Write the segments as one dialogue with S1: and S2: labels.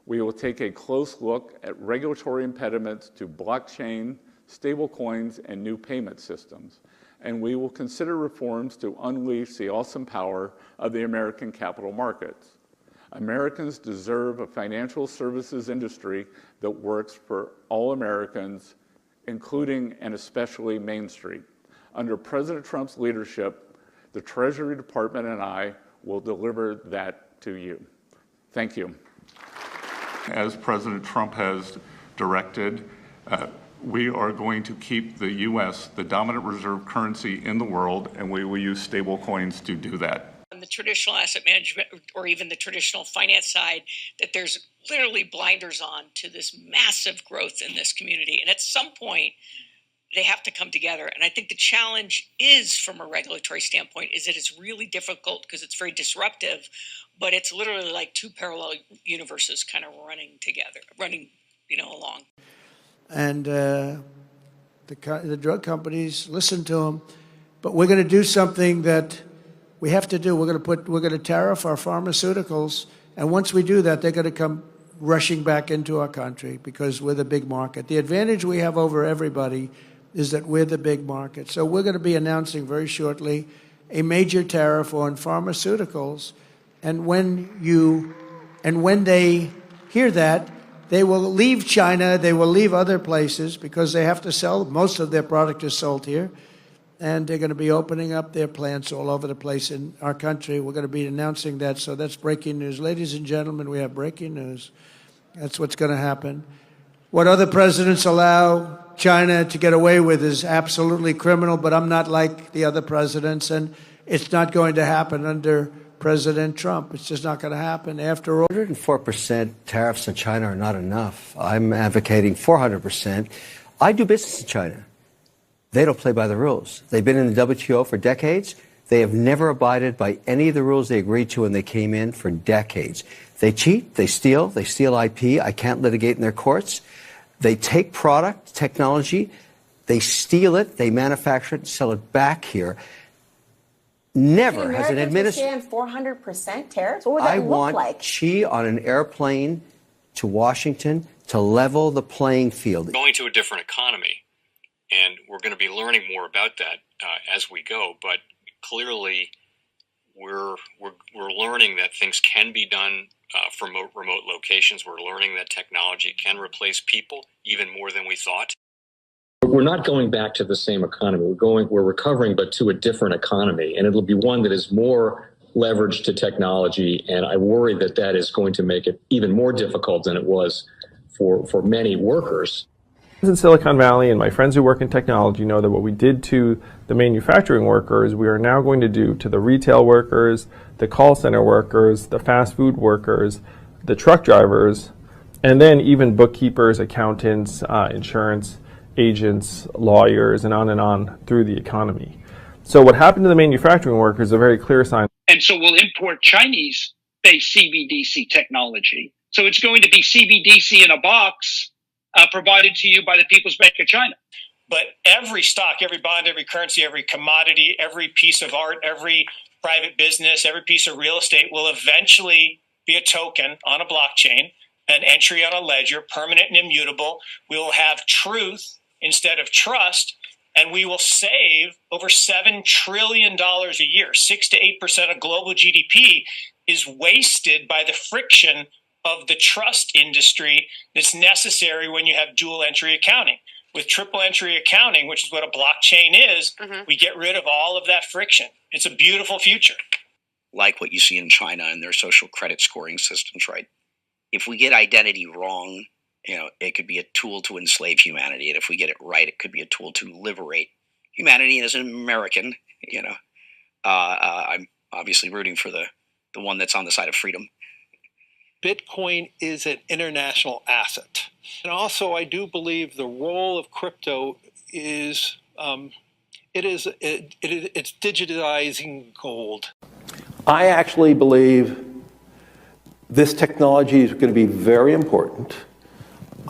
S1: We will take a close look at regulatory impediments to blockchain, stablecoins, and new payment systems. And we will consider reforms to unleash the awesome power of the American capital markets. Americans deserve a financial services industry that works for all Americans, including and especially Main Street. Under President Trump's leadership, the Treasury Department and I will deliver that to you. Thank you. As President Trump has directed, we are going to keep the U.S. the dominant reserve currency in the world, and we will use stable coins to do that.
S2: On the traditional asset management or even the traditional finance side, that there's literally blinders on to this massive growth in this community. And at some point, they have to come together. And I think the challenge is, from a regulatory standpoint, is that it's really difficult because it's very disruptive, but it's literally like two parallel universes kind of running together, along.
S3: And the drug companies listen to them, but we're going to do something that we have to do. We're going to tariff our pharmaceuticals, and once we do that, they're going to come rushing back into our country because we're the big market. The advantage we have over everybody is that we're the big market. So we're going to be announcing very shortly a major tariff on pharmaceuticals, and when they hear that, they will leave China, they will leave other places because they have to sell. Most of their product is sold here. And they're going to be opening up their plants all over the place in our country. We're going to be announcing that. So that's breaking news. Ladies and gentlemen, we have breaking news. That's what's going to happen. What other presidents allow China to get away with is absolutely criminal, but I'm not like the other presidents, and it's not going to happen under President Trump. It's just not going to happen. After all,
S4: 104% tariffs on China are not enough. I'm advocating 400%. I do business in China. They don't play by the rules. They've been in the WTO for decades. They have never abided by any of the rules they agreed to when they came in for decades. They cheat, they steal IP. I can't litigate in their courts. They take product, technology, they steal it, they manufacture it, and sell it back here. Never has an administration.
S5: 400% tariffs? What would that look like?
S4: I want Xi on an airplane to Washington to level the playing field.
S6: We're going to a different economy, and we're going to be learning more about that as we go. But clearly, we're learning that things can be done from remote locations. We're learning that technology can replace people even more than we thought.
S7: We're not going back to the same economy. We're recovering, but to a different economy, and it'll be one that is more leveraged to technology. And I worry that that is going to make it even more difficult than it was for many workers.
S8: In Silicon Valley, and my friends who work in technology know that what we did to the manufacturing workers, we are now going to do to the retail workers, the call center workers, the fast food workers, the truck drivers, and then even bookkeepers, accountants, insurance agents, lawyers, and on through the economy. So what happened to the manufacturing workers is a very clear sign.
S9: And so we'll import Chinese-based CBDC technology. So it's going to be CBDC in a box provided to you by the People's Bank of China.
S10: But every stock, every bond, every currency, every commodity, every piece of art, every private business, every piece of real estate will eventually be a token on a blockchain, an entry on a ledger, permanent and immutable. We will have truth instead of trust, and we will save over $7 trillion a year. 6 to 8% of global GDP is wasted by the friction of the trust industry that's necessary when you have dual entry accounting. With triple entry accounting, which is what a blockchain is, we get rid of all of that friction. It's a beautiful future.
S11: Like what you see in China and their social credit scoring systems, right? If we get identity wrong, it could be a tool to enslave humanity. And if we get it right, it could be a tool to liberate humanity. And as an American, I'm obviously rooting for the one that's on the side of freedom.
S12: Bitcoin is an international asset. And also, I do believe the role of crypto is, it's digitizing gold.
S13: I actually believe this technology is going to be very important.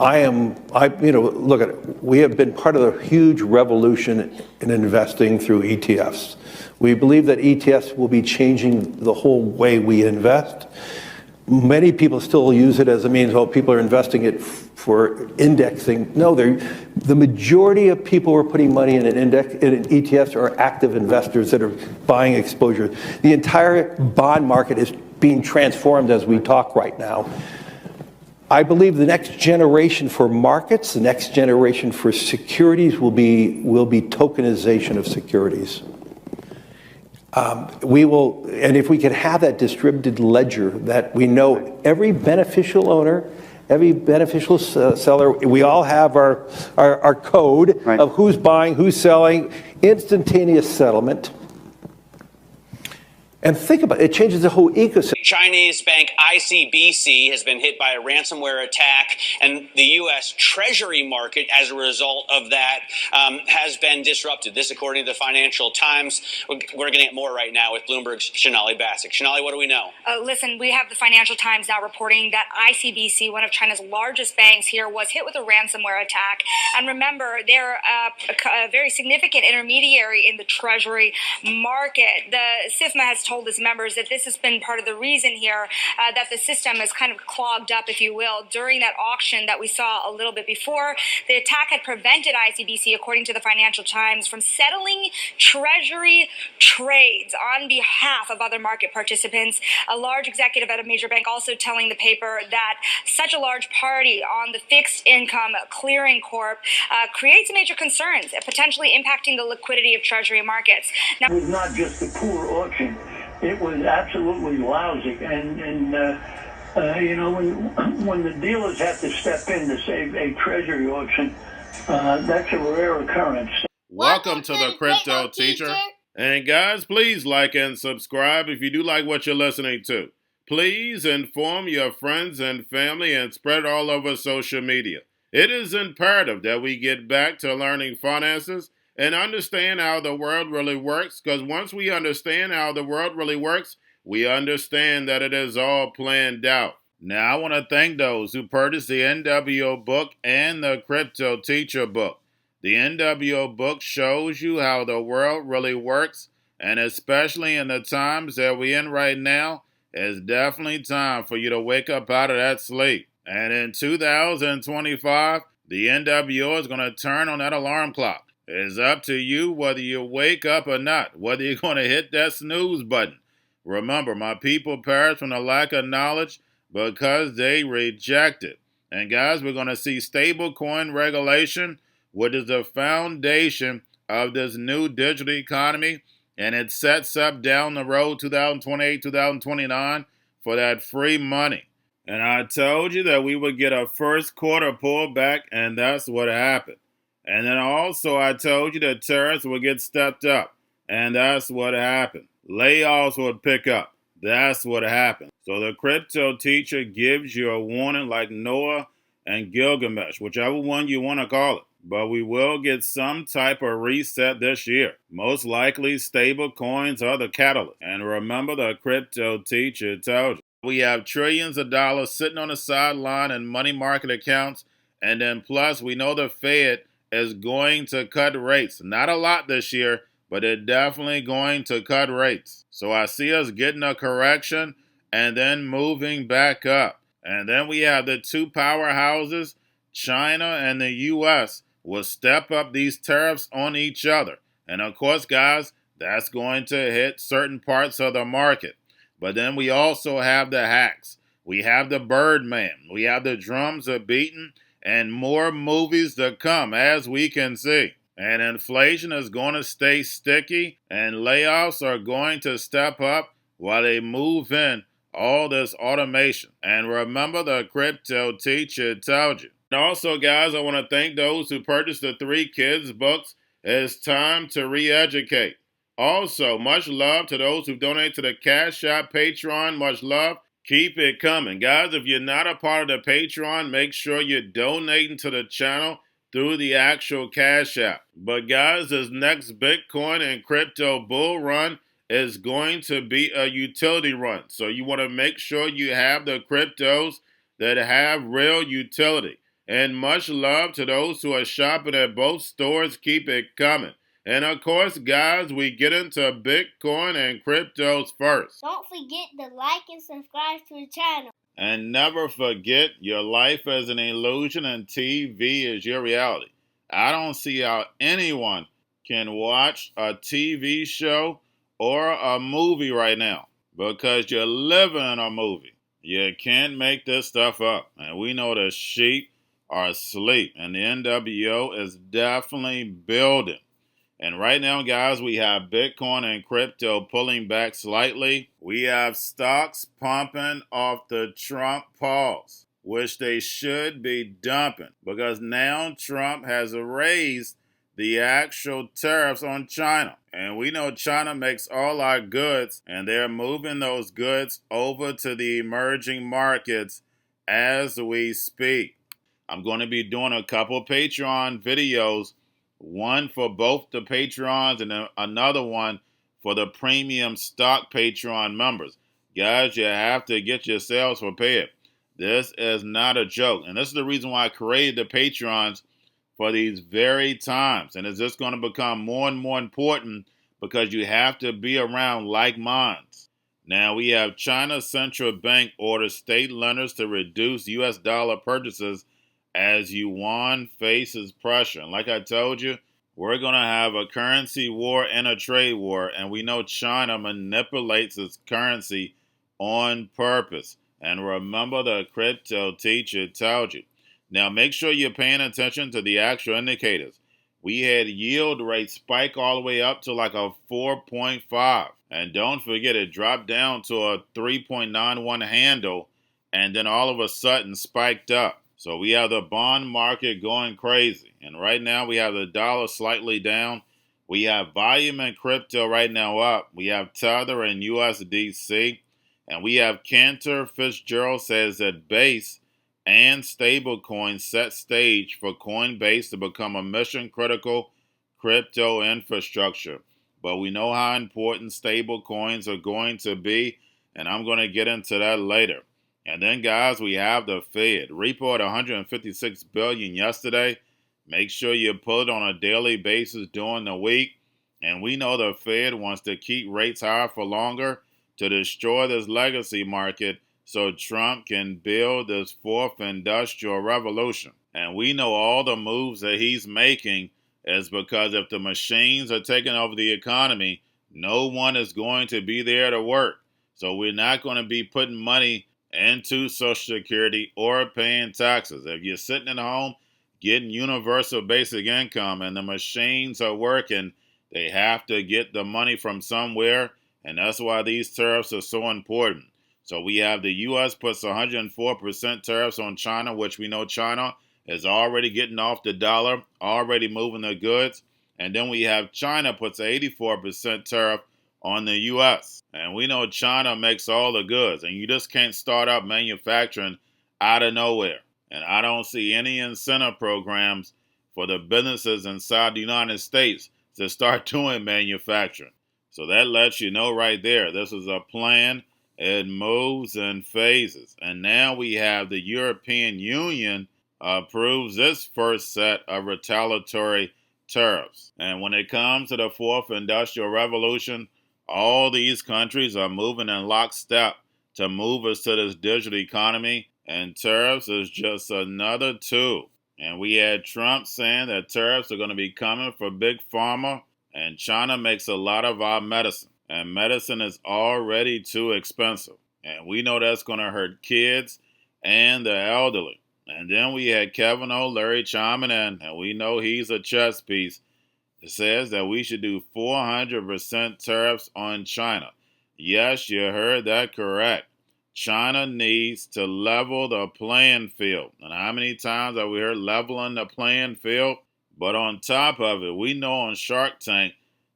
S13: Look at it. We have been part of a huge revolution in investing through ETFs. We believe that ETFs will be changing the whole way we invest. Many people still use it as a means, well, people are investing it for indexing. No, the majority of people who are putting money in in ETFs are active investors that are buying exposure. The entire bond market is being transformed as we talk right now. I believe the next generation for markets, the next generation for securities will be tokenization of securities. We will, and if we can have that distributed ledger that we know every beneficial owner, every beneficial seller, we all have our code of who's buying, who's selling, instantaneous settlement. And think about it, it changes the whole ecosystem.
S14: Chinese bank ICBC has been hit by a ransomware attack, and the U.S. Treasury market, as a result of that, has been disrupted. This, according to the Financial Times. We're getting it more right now with Bloomberg's Shonali Bassick. Shonali, what do we know?
S15: Listen, we have the Financial Times now reporting that ICBC, one of China's largest banks here, was hit with a ransomware attack. And remember, they're a very significant intermediary in the Treasury market. The SIFMA has told its members that this has been part of the reason here that the system is kind of clogged up, if you will, during that auction that we saw a little bit before. The attack had prevented ICBC, according to the Financial Times, from settling Treasury trades on behalf of other market participants. A large executive at a major bank also telling the paper that such a large party on the fixed income clearing corp creates major concerns, potentially impacting the liquidity of Treasury markets.
S16: Now, it was not just a poor auction. It was absolutely lousy, and you know, when the dealers have to step in to save a treasury auction, that's a rare occurrence.
S17: Welcome to the Crypto Teacher. And guys, please like and subscribe if you do like what you're listening to. Please inform your friends and family and spread it all over social media. It is imperative that we get back to learning finances and understand how the world really works, because once we understand how the world really works, we understand that it is all planned out. Now, I want to thank those who purchased the NWO book and the Crypto Teacher book. The NWO book shows you how the world really works, and especially in the times that we're in right now, it's definitely time for you to wake up out of that sleep. And in 2025, the NWO is going to turn on that alarm clock. It's up to you whether you wake up or not, whether you're going to hit that snooze button. Remember, my people perish from the lack of knowledge because they reject it. And guys, we're going to see stablecoin regulation, which is the foundation of this new digital economy, and it sets up down the road 2028, 2029 for that free money. And I told you that we would get a first quarter pullback, and that's what happened. And then also I told you that tariffs would get stepped up, and that's what happened. Layoffs would pick up. That's what happened. So the Crypto Teacher gives you a warning like Noah and Gilgamesh, whichever one you want to call it. But we will get some type of reset this year. Most likely stable coins are the catalyst. And remember, the Crypto Teacher told you. We have trillions of dollars sitting on the sideline in money market accounts. And then plus, we know the Fed is going to cut rates. Not a lot this year, but they're definitely going to cut rates. So I see us getting a correction and then moving back up. And then we have the two powerhouses, China and the U.S., will step up these tariffs on each other. And of course, guys, that's going to hit certain parts of the market. But then we also have the hacks. We have the Birdman. We have the drums are beaten, and more movies to come, as we can see. And inflation is going to stay sticky, and layoffs are going to step up while they move in all this automation. And remember, the Crypto Teacher told you. And also, guys, I want to thank those who purchased the 3 kids books. It's time to re-educate. Also, much love to those who donate to the Cash App, Patreon. Much love. Keep it coming. Guys, if you're not a part of the Patreon, make sure you're donating to the channel through the actual Cash App. But guys, this next Bitcoin and crypto bull run is going to be a utility run. So you want to make sure you have the cryptos that have real utility. And much love to those who are shopping at both stores. Keep it coming. And of course, guys, we get into Bitcoin and cryptos first.
S18: Don't forget to like and subscribe to the channel.
S17: And never forget, your life is an illusion and TV is your reality. I don't see how anyone can watch a TV show or a movie right now because you're living in a movie. You can't make this stuff up. And we know the sheep are asleep, and the NWO is definitely building. And right now, guys, we have Bitcoin and crypto pulling back slightly. We have stocks pumping off the Trump pause, which they should be dumping because now Trump has raised the actual tariffs on China. And we know China makes all our goods, and they're moving those goods over to the emerging markets as we speak. I'm going to be doing a couple Patreon videos, one for both the Patreons and another one for the premium stock Patreon members. Guys, you have to get yourselves prepared. This is not a joke. And this is the reason why I created the Patreons for these very times. And it's just going to become more and more important because you have to be around like minds. Now, we have China's central bank orders state lenders to reduce U.S. dollar purchases as yuan faces pressure. And like I told you, we're going to have a currency war and a trade war. And we know China manipulates its currency on purpose. And remember, the crypto teacher told you. Now, make sure you're paying attention to the actual indicators. We had yield rates spike all the way up to like a 4.5. And don't forget, it dropped down to a 3.91 handle. And then all of a sudden spiked up. So we have the bond market going crazy. And right now we have the dollar slightly down. We have volume in crypto right now up. We have Tether and USDC. And we have Cantor Fitzgerald says that Base and stablecoins set stage for Coinbase to become a mission-critical crypto infrastructure. But we know how important stablecoins are going to be, and I'm going to get into that later. And then, guys, we have the Fed. Repo at $156 billion yesterday. Make sure you pull it on a daily basis during the week. And we know the Fed wants to keep rates higher for longer to destroy this legacy market so Trump can build this fourth industrial revolution. And we know all the moves that he's making is because if the machines are taking over the economy, no one is going to be there to work. So we're not going to be putting money into Social Security or paying taxes. If you're sitting at home getting universal basic income and the machines are working, they have to get the money from somewhere, and that's why these tariffs are so important. So we have the U.S. puts 104% tariffs on China, which we know China is already getting off the dollar, already moving the goods. And then we have China puts 84% tariff on the U.S. And we know China makes all the goods, and you just can't start up manufacturing out of nowhere. And I don't see any incentive programs for the businesses inside the United States to start doing manufacturing. So that lets you know right there, this is a plan. It moves in phases. And now we have the European Union approves this first set of retaliatory tariffs. And when it comes to the fourth industrial revolution, all these countries are moving in lockstep to move us to this digital economy, and tariffs is just another tool. And we had Trump saying that tariffs are going to be coming for big pharma, and China makes a lot of our medicine, and medicine is already too expensive. And we know that's going to hurt kids and the elderly. And then we had Kevin O'Leary chiming in, and we know he's a chess piece. It says that we should do 400% tariffs on China. Yes, you heard that correct. China needs to level the playing field. And how many times have we heard leveling the playing field? But on top of it, we know on Shark Tank,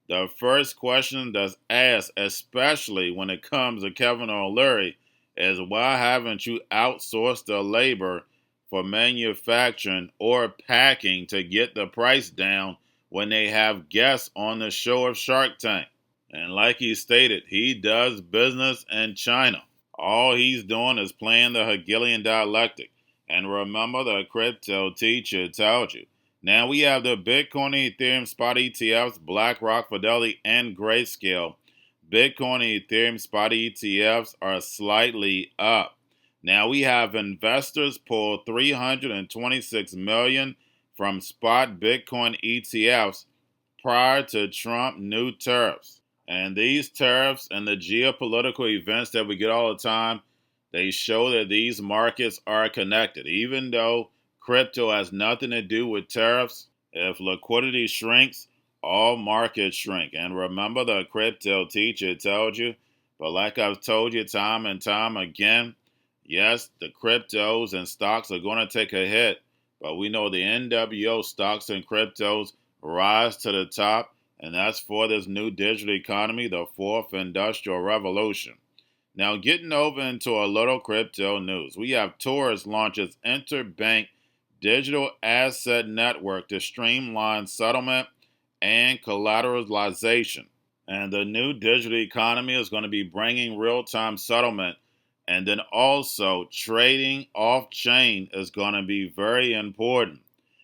S17: the first question that's asked, especially when it comes to Kevin O'Leary, is why haven't you outsourced the labor for manufacturing or packing to get the price down when they have guests on the show of Shark Tank? And like he stated, he does business in China. All he's doing is playing the Hegelian dialectic. And remember, the crypto teacher told you, Now we have the Bitcoin and Ethereum spot ETFs, BlackRock, Fidelity, and Grayscale. Bitcoin and Ethereum spot ETFs are slightly up. Now we have investors pull $326 million from spot Bitcoin ETFs prior to Trump new tariffs. And these tariffs and the geopolitical events that we get all the time, they show that these markets are connected. Even though crypto has nothing to do with tariffs, if liquidity shrinks, all markets shrink. And remember, the crypto teacher told you, but like I've told you time and time again, yes, the cryptos and stocks are going to take a hit, but we know the NWO stocks and cryptos rise to the top, and that's for this new digital economy, the fourth industrial revolution. Now, getting over into a little crypto news, we have Taurus launches interbank digital asset network to streamline settlement and collateralization. And the new digital economy is going to be bringing real-time settlement, and then also trading off-chain is going to be very important.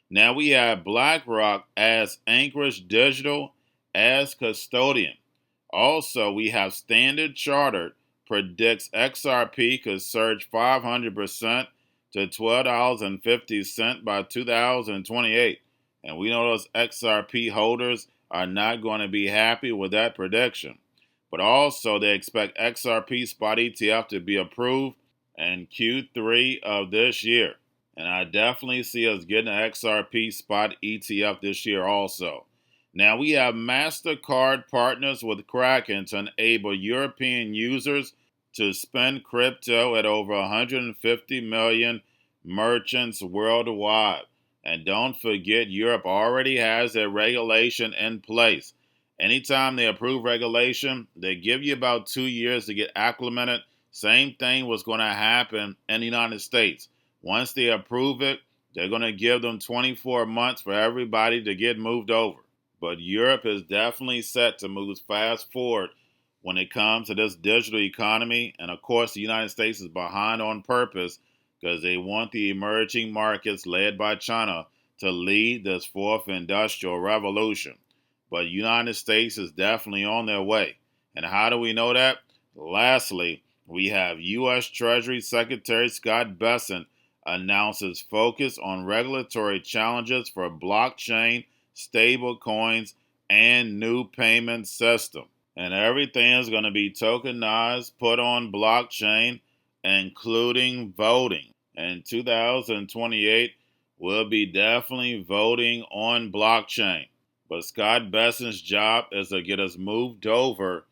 S17: Now we have BlackRock as Anchorage Digital as custodian. Also, we have Standard Chartered predicts XRP could surge 500% to $12.50 by 2028. And we know those XRP holders are not going to be happy with that prediction. But also, they expect XRP spot ETF to be approved in Q3 of this year. And I definitely see us getting an XRP spot ETF this year also. Now, we have MasterCard partners with Kraken to enable European users to spend crypto at over 150 million merchants worldwide. And don't forget, Europe already has a regulation in place. Anytime they approve regulation, they give you about 2 years to get acclimated. Same thing was going to happen in the United States. Once they approve it, they're going to give them 24 months for everybody to get moved over. But Europe is definitely set to move fast forward when it comes to this digital economy. And of course, the United States is behind on purpose because they want the emerging markets led by China to lead this fourth industrial revolution. But the United States is definitely on their way. And how do we know that? Lastly, we have U.S. Treasury Secretary Scott Bessent announces focus on regulatory challenges for blockchain, stable coins, and new payment system. And everything is going to be tokenized, put on blockchain, including voting. In 2028, we'll be definitely voting on blockchain. But Scott Bessent's job is to get us moved over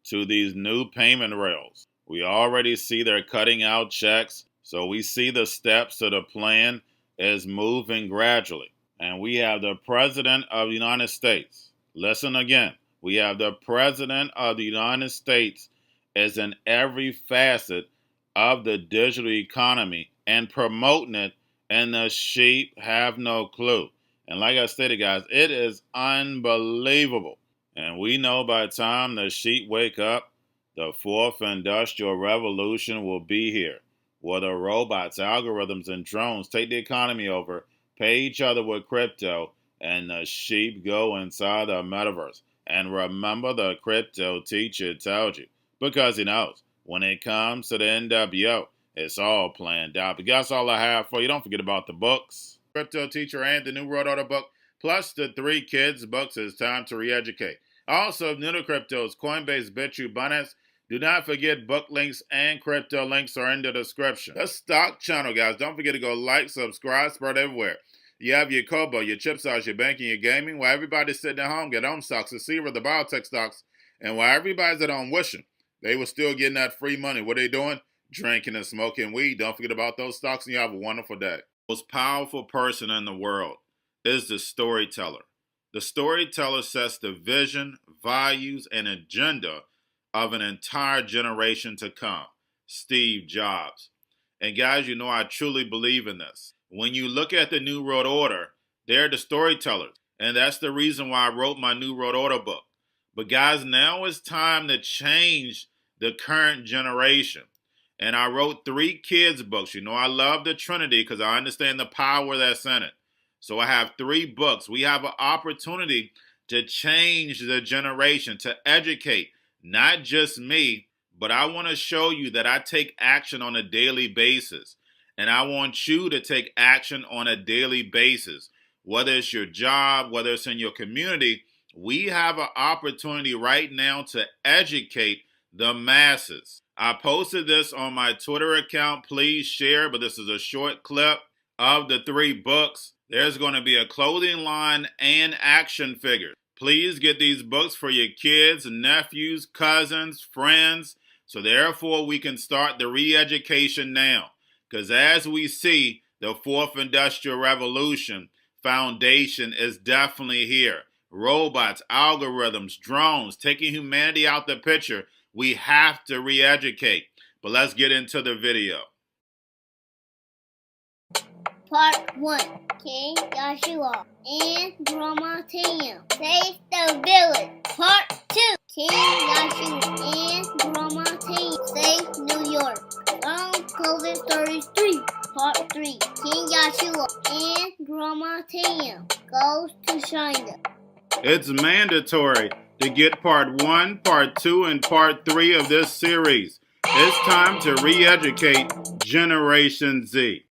S17: to these new payment rails. We already see they're cutting out checks, so we see the steps to the plan is moving gradually. And we have the President of the United States. Listen again. We have the President of the United States is in every facet of the digital economy and promoting it, and the sheep have no clue. And like I stated, guys, it is unbelievable. And we know by the time the sheep wake up, the fourth industrial revolution will be here, where the robots, algorithms, and drones take the economy over, pay each other with crypto, and the sheep go inside the metaverse. And remember, the crypto teacher told you, because he knows when it comes to the NWO, it's all planned out. But that's all I have for you. Don't forget about the books, Crypto Teacher and the new World Order book, plus the 3 kids books. It's time to re-educate. Also, new to cryptos, Coinbase, Bitrue, Binance. Do not forget book links and crypto links are in the description. The stock channel, guys. Don't forget to go like, subscribe, spread everywhere. You have your Kobo, your chip stocks, your banking, your gaming. While everybody's sitting at home, get on stocks, the Seaver, the biotech stocks. And while everybody's at home wishing they were still getting that free money, what are they doing? Drinking and smoking weed. Don't forget about those stocks, and you have a wonderful day. The most powerful person in the world is the storyteller. The storyteller sets the vision, values, and agenda of an entire generation to come. Steve Jobs. And guys, you know I truly believe in this. When you look at the New World Order, they're the storytellers. And that's the reason why I wrote my New World Order book. But guys, now it's time to change the current generation. And I wrote 3 kids books. You know, I love the Trinity because I understand the power that's in it. So I have 3 books. We have an opportunity to change the generation, to educate, not just me, but I want to show you that I take action on a daily basis. And I want you to take action on a daily basis. Whether it's your job, whether it's in your community, we have an opportunity right now to educate the masses. I posted this on my Twitter account. Please share, but this is a short clip of the 3 books. There's going to be a clothing line and action figures. Please get these books for your kids, nephews, cousins, friends, so therefore we can start the re-education now. Because as we see, the 4th Industrial Revolution foundation is definitely here. Robots, algorithms, drones, taking humanity out the picture. We have to re-educate. But let's get into the video.
S18: Part 1. King Joshua and Grandma Tam save the village. Part 2. King Joshua and Grandma Tam save New York from COVID-33. Part 3. King Joshua and Grandma Tam goes to China.
S17: It's mandatory to get part 1, part 2, and part 3 of this series. It's time to re-educate Generation Z.